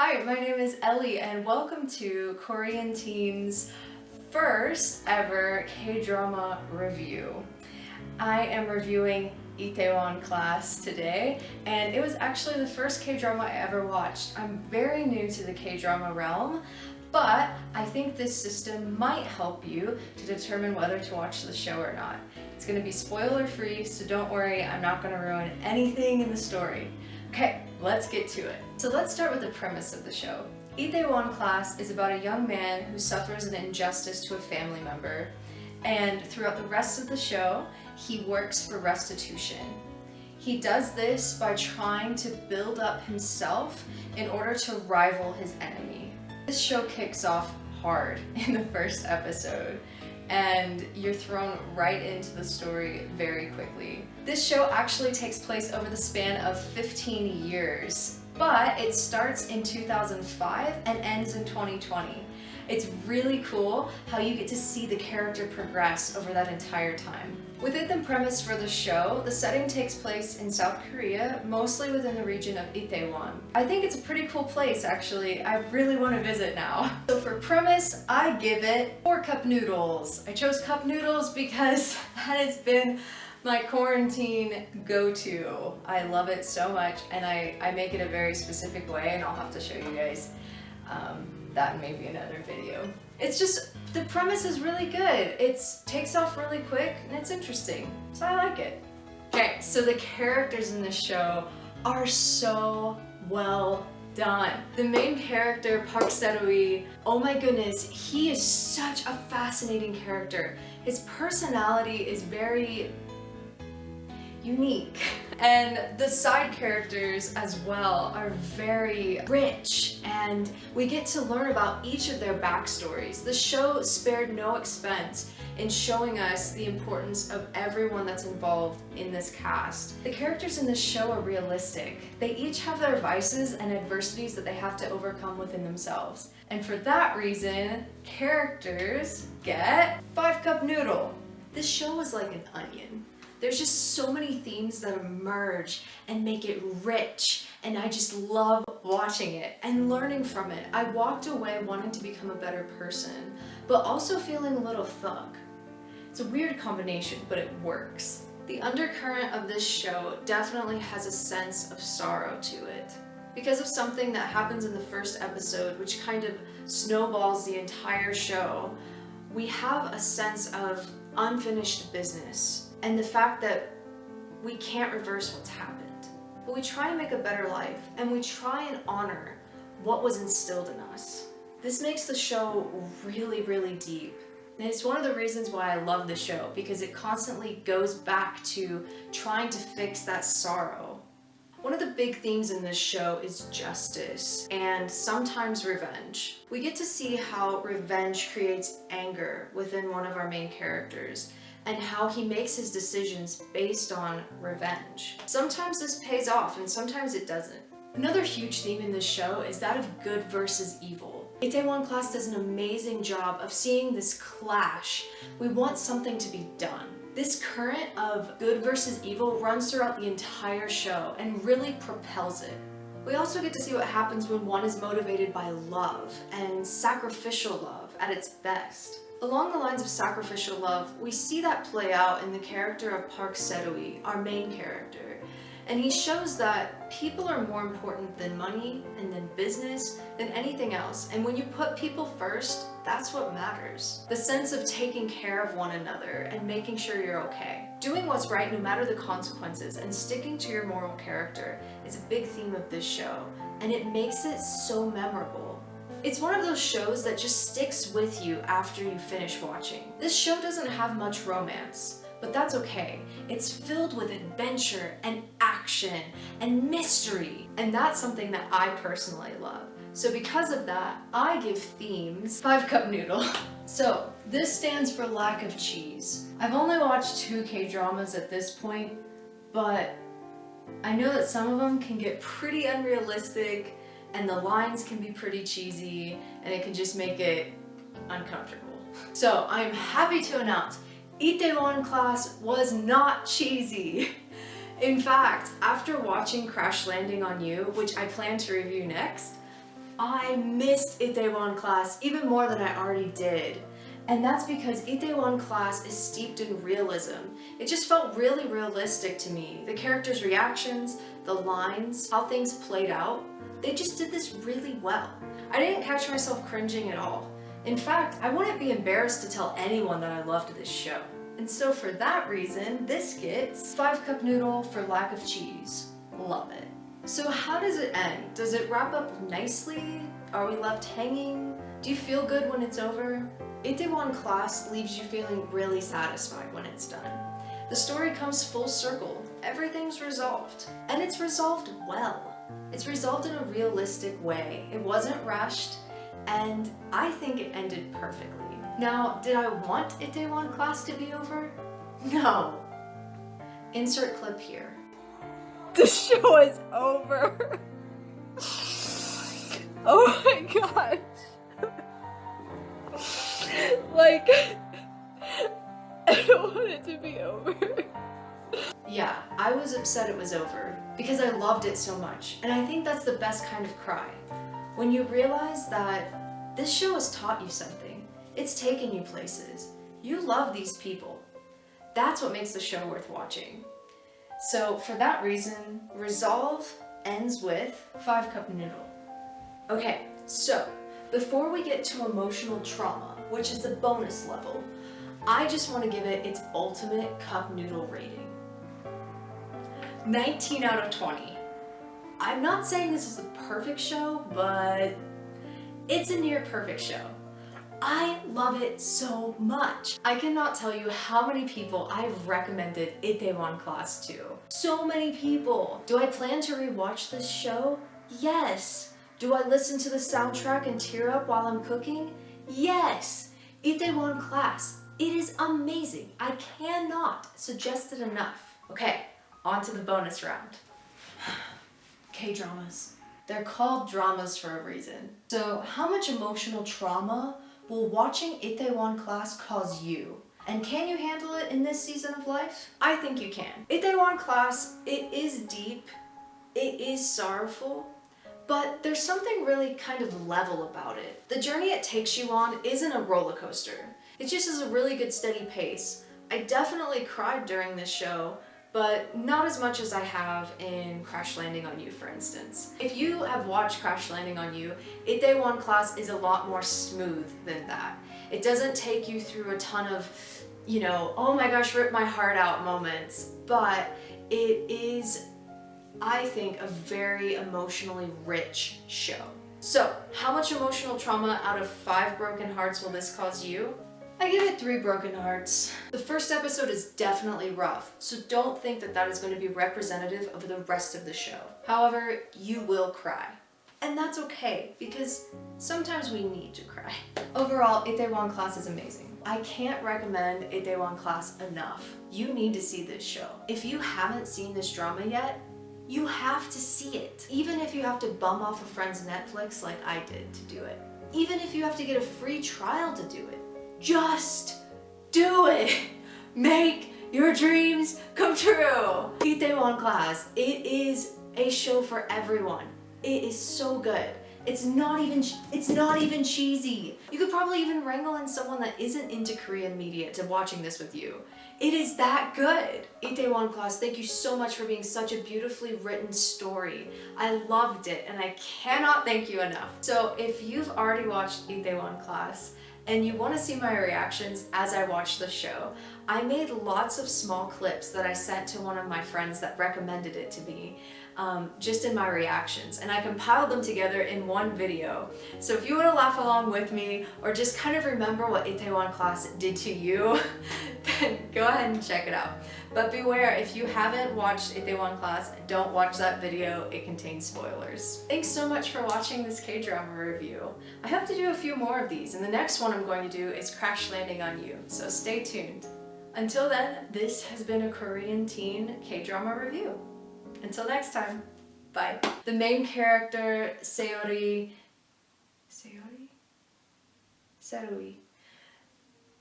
Hi, my name is Ellie and welcome to Korean Teen's first ever K-drama review. I am reviewing Itaewon Class today, and it was actually the first K-drama I ever watched. I'm very new to the K-drama realm, but I think this system might help you to determine whether to watch the show or not. It's going to be spoiler free, so don't worry, I'm not going to ruin anything in the story. Okay, let's get to it. So let's start with the premise of the show. Itaewon Class is about a young man who suffers an injustice to a family member, and throughout the rest of the show, he works for restitution. He does this by trying to build up himself in order to rival his enemy. This show kicks off hard in the first episode, and you're thrown right into the story very quickly. This show actually takes place over the span of 15 years, but it starts in 2005 and ends in 2020. It's really cool how you get to see the character progress over that entire time. Within the premise for the show, the setting takes place in South Korea, mostly within the region of Itaewon. I think it's a pretty cool place, actually. I really want to visit now. So for premise, I give it 4 cup noodles. I chose cup noodles because that has been my quarantine go-to. I love it so much, and I make it a very specific way, and I'll have to show you guys that in maybe another video. It's just, the premise is really good. It takes off really quick and it's interesting, so I like it. Okay, so the characters in this show are so well done. The main character, Park Se-ui, oh my goodness, he is such a fascinating character. His personality is very unique. And the side characters as well are very rich, and we get to learn about each of their backstories. The show spared no expense in showing us the importance of everyone that's involved in this cast. The characters in this show are realistic. They each have their vices and adversities that they have to overcome within themselves. And for that reason, characters get 5 cup noodle. This show is like an onion. There's just so many themes that emerge and make it rich, and I just love watching it and learning from it. I walked away wanting to become a better person, but also feeling a little thug. It's a weird combination, but it works. The undercurrent of this show definitely has a sense of sorrow to it. Because of something that happens in the first episode, which kind of snowballs the entire show, we have a sense of unfinished business. And the fact that we can't reverse what's happened. But we try and make a better life, and we try and honor what was instilled in us. This makes the show really, really deep. And it's one of the reasons why I love the show, because it constantly goes back to trying to fix that sorrow. One of the big themes in this show is justice and sometimes revenge. We get to see how revenge creates anger within one of our main characters, and how he makes his decisions based on revenge. Sometimes this pays off and sometimes it doesn't. Another huge theme in this show is that of good versus evil. Itaewon Class does an amazing job of seeing this clash. We want something to be done. This current of good versus evil runs throughout the entire show and really propels it. We also get to see what happens when one is motivated by love and sacrificial love at its best. Along the lines of sacrificial love, we see that play out in the character of Park Se-ui, our main character. And he shows that people are more important than money and than business, than anything else. And when you put people first, that's what matters. The sense of taking care of one another and making sure you're okay. Doing what's right no matter the consequences and sticking to your moral character is a big theme of this show, and it makes it so memorable. It's one of those shows that just sticks with you after you finish watching. This show doesn't have much romance, but that's okay. It's filled with adventure and action and mystery, and that's something that I personally love. So because of that, I give themes 5 cup noodle. So this stands for lack of cheese. I've only watched 2 K-dramas at this point, but I know that some of them can get pretty unrealistic, and the lines can be pretty cheesy, and it can just make it uncomfortable. So I'm happy to announce Itaewon Class was not cheesy. In fact, after watching Crash Landing on You, which I plan to review next, I missed Itaewon Class even more than I already did. And that's because Itaewon Class is steeped in realism. It just felt really realistic to me. The characters' reactions, the lines, how things played out, they just did this really well. I didn't catch myself cringing at all. In fact, I wouldn't be embarrassed to tell anyone that I loved this show. And so for that reason, this gets 5-cup noodle for lack of cheese. Love it. So how does it end? Does it wrap up nicely? Are we left hanging? Do you feel good when it's over? Itaewon Class leaves you feeling really satisfied when it's done. The story comes full circle. Everything's resolved. And it's resolved well. It's resolved in a realistic way. It wasn't rushed, and I think it ended perfectly. Now, did I want Itaewon Class to be over? No. Insert clip here. The show is over. Oh my gosh. Like, I don't want it to be over. Yeah, I was upset it was over because I loved it so much, and I think that's the best kind of cry. When you realize that this show has taught you something, it's taken you places, you love these people. That's what makes the show worth watching. So for that reason, Resolve ends with 5-cup noodle. Okay, so before we get to emotional trauma, which is the bonus level, I just want to give it its ultimate cup noodle rating. 19 out of 20. I'm not saying this is a perfect show, but it's a near perfect show. I love it so much. I cannot tell you how many people I've recommended Itaewon Class to. So many people. Do I plan to rewatch this show? Yes. Do I listen to the soundtrack and tear up while I'm cooking? Yes. Itaewon Class. It is amazing. I cannot suggest it enough. Okay, on to the bonus round. K-dramas. They're called dramas for a reason. So how much emotional trauma will watching Itaewon Class cause you? And can you handle it in this season of life? I think you can. Itaewon Class, it is deep, it is sorrowful, but there's something really kind of level about it. The journey it takes you on isn't a roller coaster. It just is a really good steady pace. I definitely cried during this show, but not as much as I have in Crash Landing on You, for instance. If you have watched Crash Landing on You, Itaewon Class is a lot more smooth than that. It doesn't take you through a ton of, oh my gosh, rip my heart out moments, but it is, I think, a very emotionally rich show. So, how much emotional trauma out of 5 broken hearts will this cause you? I give it 3 broken hearts. The first episode is definitely rough, so don't think that that is going to be representative of the rest of the show. However, you will cry. And that's okay, because sometimes we need to cry. Overall, Itaewon Class is amazing. I can't recommend Itaewon Class enough. You need to see this show. If you haven't seen this drama yet, you have to see it. Even if you have to bum off a friend's Netflix like I did to do it. Even if you have to get a free trial to do it. Just do it! Make your dreams come true! Itaewon Class, it is a show for everyone. It is so good. It's not even cheesy. You could probably even wrangle in someone that isn't into Korean media to watching this with you. It is that good. Itaewon Class, thank you so much for being such a beautifully written story. I loved it and I cannot thank you enough. So if you've already watched Itaewon Class, and you want to see my reactions as I watch the show, I made lots of small clips that I sent to one of my friends that recommended it to me, just in my reactions, and I compiled them together in one video. So if you want to laugh along with me, or just kind of remember what Itaewon Class did to you, then go ahead and check it out. But beware, if you haven't watched Itaewon Class, don't watch that video, it contains spoilers. Thanks so much for watching this K-drama review. I hope to do a few more of these, and the next one I'm going to do is Crash Landing on You, so stay tuned. Until then, this has been a Korean teen K-drama review. Until next time, bye. The main character, Seori,